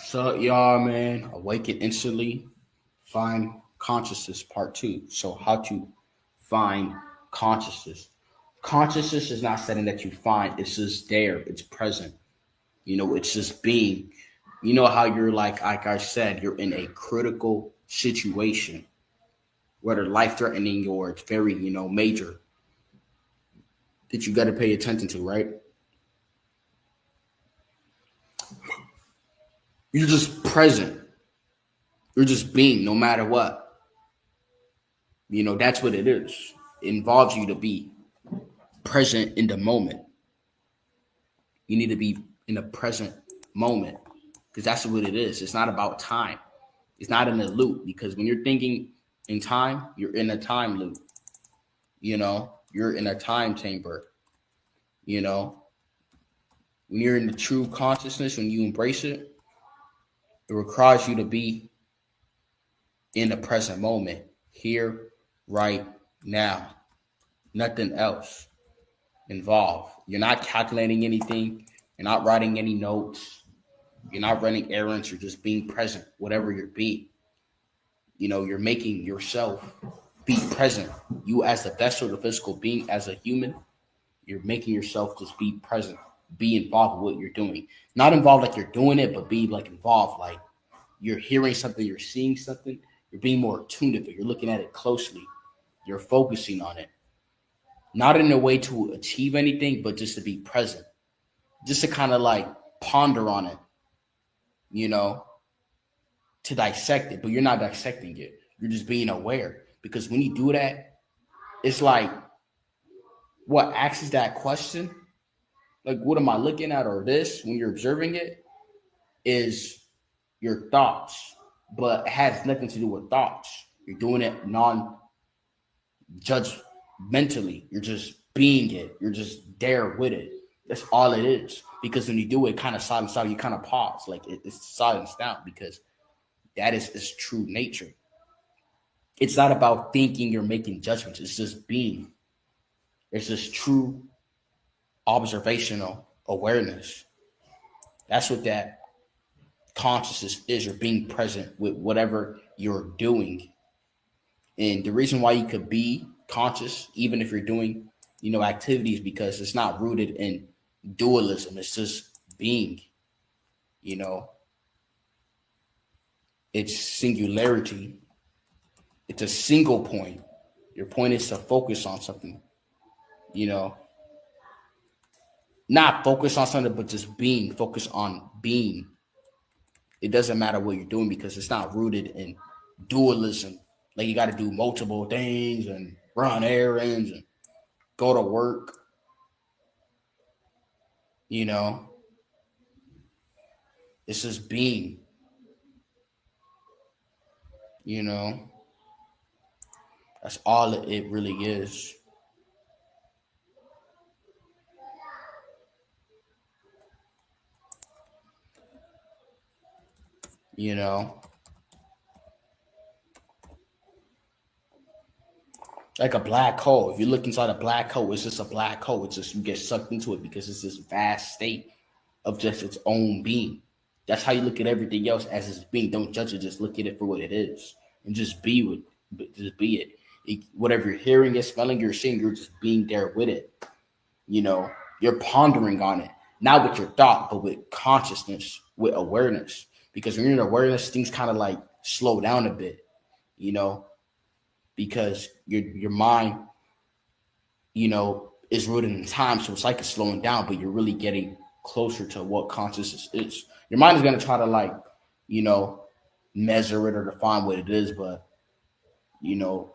So, y'all, man, awaken instantly, find consciousness, part two. So, how to find consciousness? Consciousness is not something that you find, it's just there, it's present. It's just being. You know how you're like I said, you're in a critical situation, whether life threatening or it's very, major, that you got to pay attention to, right? You're just present, you're just being no matter what. That's what it is. It involves you to be present in the moment. You need to be in the present moment because that's what it is. It's not about time. It's not in a loop because when you're thinking in time, you're in a time loop. You're in a time chamber. You know, when you're in the true consciousness, when you embrace it, it requires you to be in the present moment, here, right now. Nothing else involved. You're not calculating anything. You're not writing any notes. You're not running errands. You're just being present, whatever you're being. You're making yourself be present. You as a vessel, the physical being, as a human, you're making yourself just be present, be involved with what you're doing. Not involved like you're doing it, but be like involved, like you're hearing something, you're seeing something, you're being more attuned to it, you're looking at it closely, you're focusing on it. Not in a way to achieve anything, but just to be present, just to kind of like ponder on it, to dissect it, but you're not dissecting it. You're just being aware. Because when you do that, it's like what asks that question, like what am I looking at or this, when you're observing it, is your thoughts, but it has nothing to do with thoughts. You're doing it non-judgmentally. You're just being it. You're just there with it. That's all it is. Because when you do it, kind of silence out, you kind of pause, like it's silenced down because that is its true nature. It's not about thinking you're making judgments. It's just being. It's just true observational awareness. That's what that consciousness is. You're being present with whatever you're doing. And the reason why you could be conscious, even if you're doing, activities, because it's not rooted in dualism. It's just being, it's singularity. It's a single point. Your point is to focus on something, not focus on something, but just being, focus on being. It doesn't matter what you're doing because it's not rooted in dualism. Like you got to do multiple things and run errands and go to work. It's just being, that's all it really is. Like a black hole. If you look inside a black hole, it's just a black hole. It's just you get sucked into it because it's this vast state of just its own being. That's how you look at everything else as its being. Don't judge it. Just look at it for what it is, and just be it. Whatever you're hearing, you're smelling, you're seeing, you're just being there with it. You're pondering on it, not with your thought, but with consciousness, with awareness. Because when you're in awareness, things kind of like slow down a bit, because your mind, is rooted in time. So it's like it's slowing down, but you're really getting closer to what consciousness is. Your mind is going to try to measure it or define what it is, but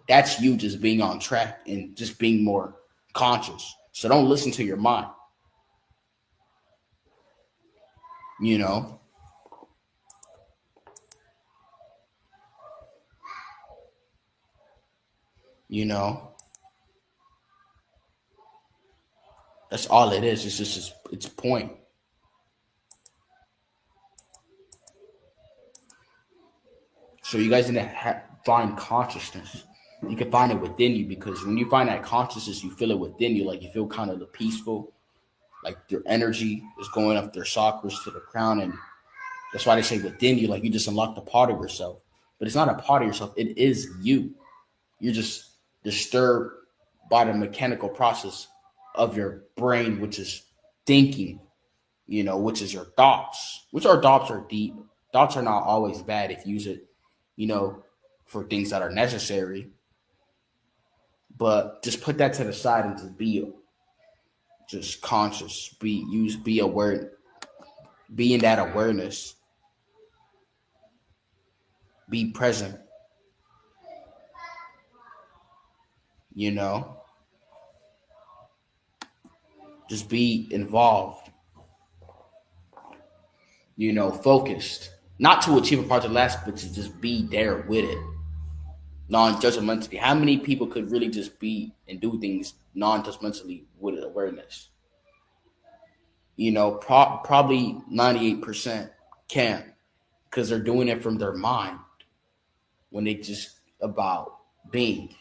that's you just being on track and just being more conscious. So don't listen to your mind. That's all it is. It's just its point. So you guys need to find consciousness. You can find it within you, because when you find that consciousness, you feel it within you. Like you feel kind of the peaceful, like your energy is going up their chakras to the crown, and That's why they say within you, like you just unlocked a part of yourself. But it's not a part of yourself. It is you. You're just disturbed by the mechanical process of your brain, which is thinking, which is your thoughts, which our thoughts are deep. Thoughts are not always bad if you use it, for things that are necessary. But just put that to the side and just be just conscious. Be aware. Be in that awareness. Be present. Just be involved. Focused. Not to achieve a project last, but to just be there with it. Non-judgmentally. How many people could really just be and do things non-judgmentally with awareness? Probably 98% can't, because they're doing it from their mind when they just about being.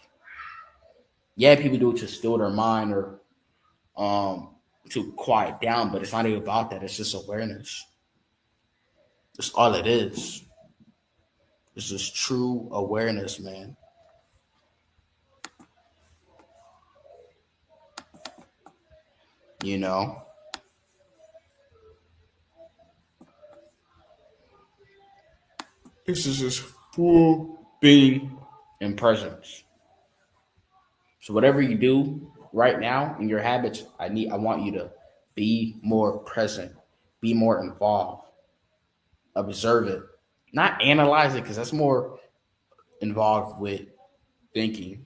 Yeah, people do it to still their mind or to quiet down, but it's not even about that. It's just awareness. That's all it is. It's just true awareness, man. This is just full being and presence. So whatever you do right now in your habits, I want you to be more present, be more involved, observe it, not analyze it, because that's more involved with thinking.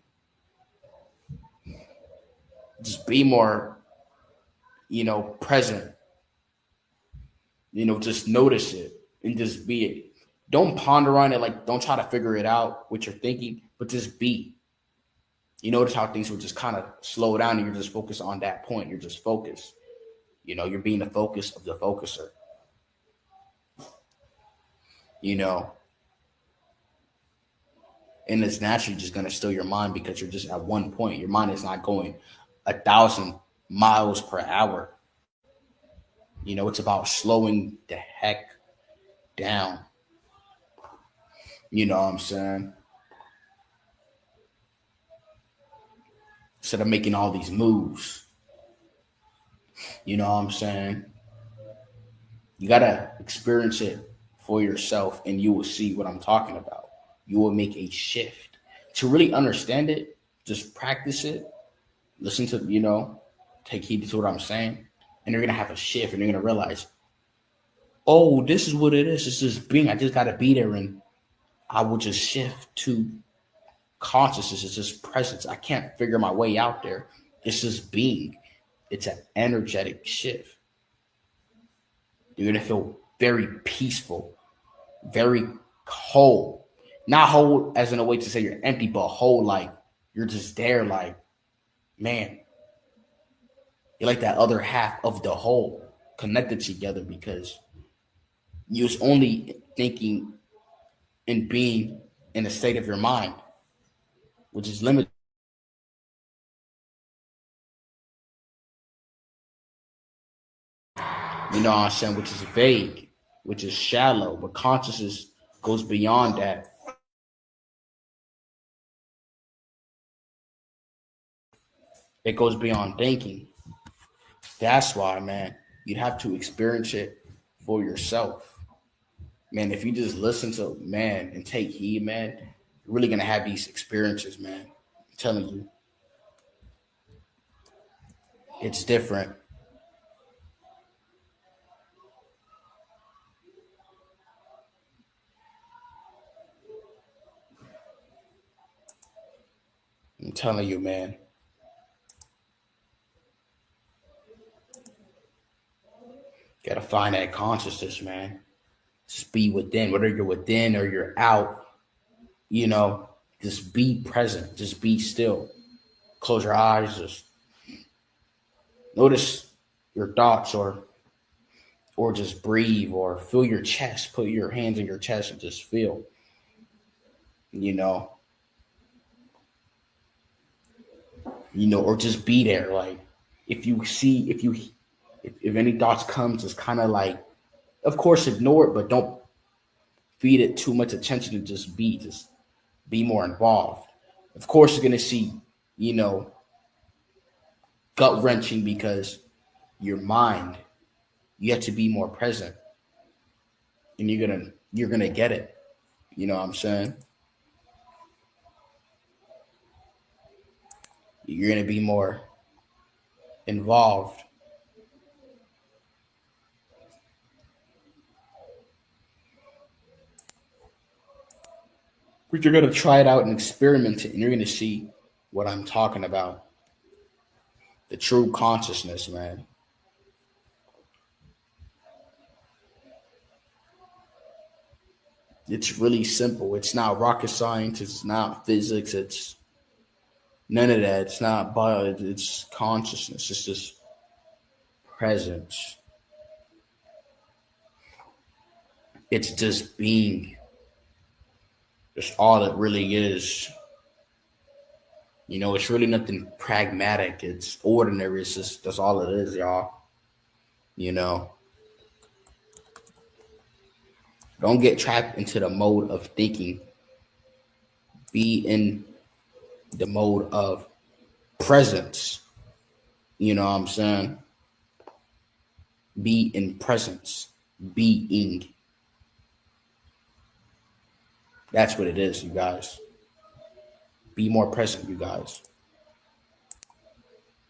Just be more, present. Just notice it and just be it. Don't ponder on it, like don't try to figure it out what you're thinking, but just be. You notice how things will just kind of slow down and you're just focused on that point. You're just focused. You're being the focus of the focuser. And it's naturally just going to still your mind because you're just at one point. Your mind is not going 1,000 miles per hour. It's about slowing the heck down. You know what I'm saying? Instead of making all these moves. You know what I'm saying? You got to experience it for yourself and you will see what I'm talking about. You will make a shift. To really understand it, just practice it. Listen to, take heed to what I'm saying. And you're going to have a shift and you're going to realize, oh, this is what it is. It's just being. I just got to be there. And I will just shift to consciousness. It's just presence. I can't figure my way out there. It's just being. It's an energetic shift. You're going to feel very peaceful, very whole. Not whole as in a way to say you're empty, but whole like you're just there like, man, you're like that other half of the whole connected together because you was only thinking and being in a state of your mind, which is limited. You know what I'm saying? Which is vague, which is shallow, but consciousness goes beyond that. It goes beyond thinking. That's why, man, you'd have to experience it for yourself. Man, if you just listen to, man, and take heed, man, you're really going to have these experiences, man. I'm telling you. It's different. I'm telling you, man. Gotta find that consciousness, man. Just be within, whether you're within or you're out, just be present. Just be still. Close your eyes. Just notice your thoughts or just breathe or feel your chest. Put your hands in your chest and just feel, or just be there. Like if any thoughts come, just kind of like Of course, ignore it, but don't feed it too much attention and just be more involved. Of course, you're gonna see, you know, gut wrenching because your mind, you have to be more present, and you're gonna get it. You know what I'm saying? You're gonna be more involved. But you're gonna try it out and experiment it, and you're gonna see what I'm talking about. The true consciousness, man. It's really simple. It's not rocket science. It's not physics. It's none of that. It's not bio. It's consciousness. It's just presence. It's just being. That's all it really is. You know, it's really nothing pragmatic. It's ordinary. It's just that's all it is, y'all. You know, don't get trapped into the mode of thinking. Be in the mode of presence. You know what I'm saying? Be in presence. Being. That's what it is, you guys. Be more present, you guys.